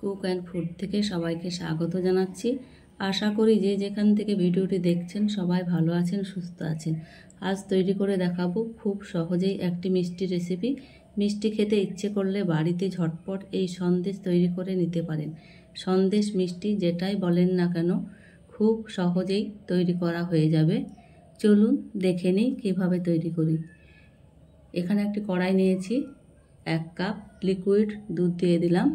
Cook and food থেকে সবাইকে স্বাগত জানাচ্ছি। আশা করি যে যেখান থেকে ভিডিওটি দেখছেন সবাই ভালো আছেন, সুস্থ আছেন। আজ তৈরি করে দেখাবো খুব সহজেই একটি মিষ্টি রেসিপি। মিষ্টি খেতে ইচ্ছে করলে বাড়িতে ঝটপট এই সন্দেশ তৈরি করে নিতে পারেন। সন্দেশ মিষ্টি যেটাই বলেন না কেন খুব সহজেই তৈরি করা হয়ে যাবে। চলুন দেখে নিই কীভাবে তৈরি করি। এখানে একটি কড়াই নিয়েছি, 1 কাপ লিকুইড দুধ দিয়ে দিলাম,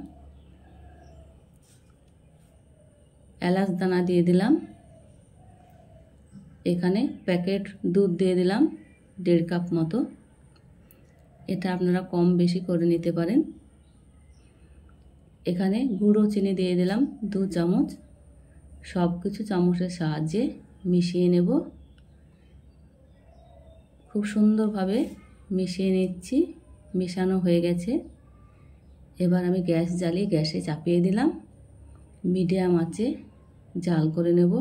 এলাচ দানা দিয়ে দিলাম, এখানে প্যাকেট দুধ দিয়ে দিলাম 1.5 কাপ মতো। এটা আপনারা কম বেশি করে নিতে পারেন। এখানে গুঁড়ো চিনি দিয়ে দিলাম 2 চামচ। সব কিছু চামচের সাহায্যে মিশিয়ে নেব। খুব সুন্দরভাবে মিশিয়ে নিচ্ছি। মেশানো হয়ে গেছে। এবার আমি গ্যাস জ্বালিয়ে গ্যাসে চাপিয়ে দিলাম, মিডিয়াম আঁচে জাল করে নেব।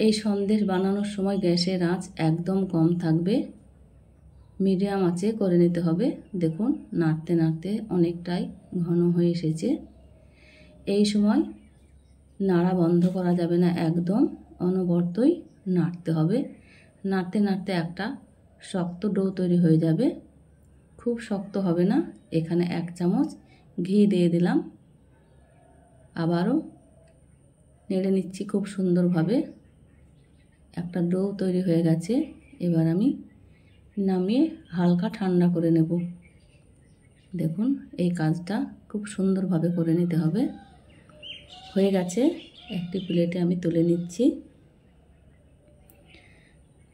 এই সন্দেশ বানানোর সময় গ্যাসের আঁচ একদম কম থাকবে, মিডিয়াম আঁচে করে নিতে হবে। দেখুন নাড়তে নাড়তে অনেকটাই ঘন হয়ে এসেছে। এই সময় নাড়া বন্ধ করা যাবে না, একদম অনবরতই নাড়তে হবে। নাড়তে নাড়তে একটা শক্ত ডো তৈরি হয়ে যাবে, খুব শক্ত হবে না। এখানে 1 চামচ ঘি দিয়ে দিলাম, আবারও নেড়ে নিচ্ছি খুব সুন্দরভাবে। একটা ডো তৈরি হয়ে গেছে। এবার আমি নামিয়ে হালকা ঠান্ডা করে নেব। দেখুন এই কাজটা খুব সুন্দরভাবে করে নিতে হবে। হয়ে গেছে, একটি প্লেটে আমি তুলে নিচ্ছি।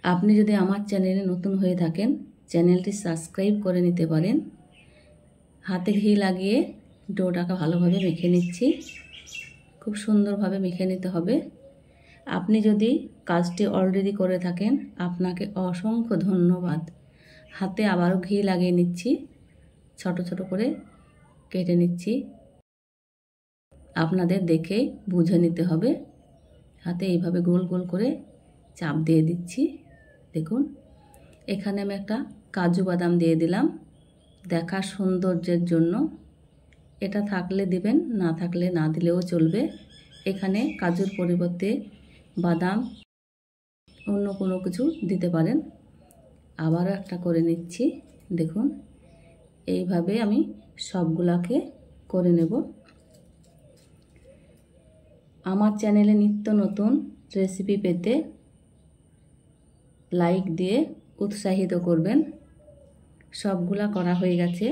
আপনি যদি আমার চ্যানেলে নতুন হয়ে থাকেন চ্যানেলটি সাবস্ক্রাইব করে নিতে পারেন। হাতে ঘি লাগিয়ে ডোটাকে ভালোভাবে মেখে নিচ্ছি। খুব সুন্দরভাবে মেখে নিতে হবে। আপনি যদি কাজটি অলরেডি করে থাকেন আপনাকে অসংখ্য ধন্যবাদ। হাতে আবারও ঘি লাগিয়ে নিচ্ছি, ছোট ছোট করে কেটে নিচ্ছি। আপনাদের দেখেই বুঝে নিতে হবে। হাতে এইভাবে গোল গোল করে চাপ দিয়ে দিচ্ছি। দেখুন এখানে আমি একটা কাজু বাদাম দিয়ে দিলাম দেখার সৌন্দর্যের জন্য। এটা থাকলে দিবেন, না থাকলে না দিলেও চলবে। এখানে কাজুর পরিবর্তে বাদাম অন্য কোনো কিছু দিতে পারেন। আবারও একটা করে নিচ্ছি। দেখুন এইভাবে আমি সবগুলাকে করে নেব। আমার চ্যানেলে নিত্য নতুন রেসিপি পেতে লাইক দিয়ে উৎসাহিত করবেন। সবগুলা করা হয়ে গেছে,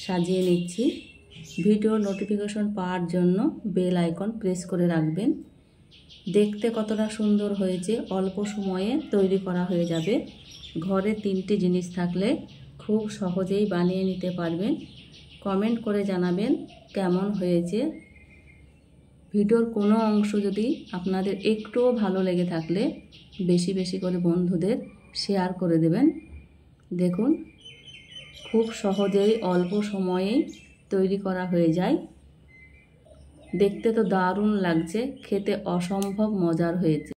সাজিয়ে নিচ্ছি। ভিডিও নোটিফিকেশন পাওয়ার জন্য বেল আইকন প্রেস করে রাখবেন। দেখতে কতটা সুন্দর হয়েছে, অল্প সময়ে তৈরি করা হয়ে যাবে। ঘরে 3টি জিনিস থাকলে খুব সহজেই বানিয়ে নিতে পারবেন। কমেন্ট করে জানাবেন কেমন হয়েছে। ভিডিওর কোনো অংশ যদি আপনাদের একটুও ভালো লেগে থাকলে বেশি বেশি করে বন্ধুদের শেয়ার করে দেবেন। দেখুন খুব সহজেই অল্প সময়েই তৈরি করা হয়ে যায়। দেখতে তো দারুণ লাগছে, খেতে অসম্ভব মজার হয়েছে।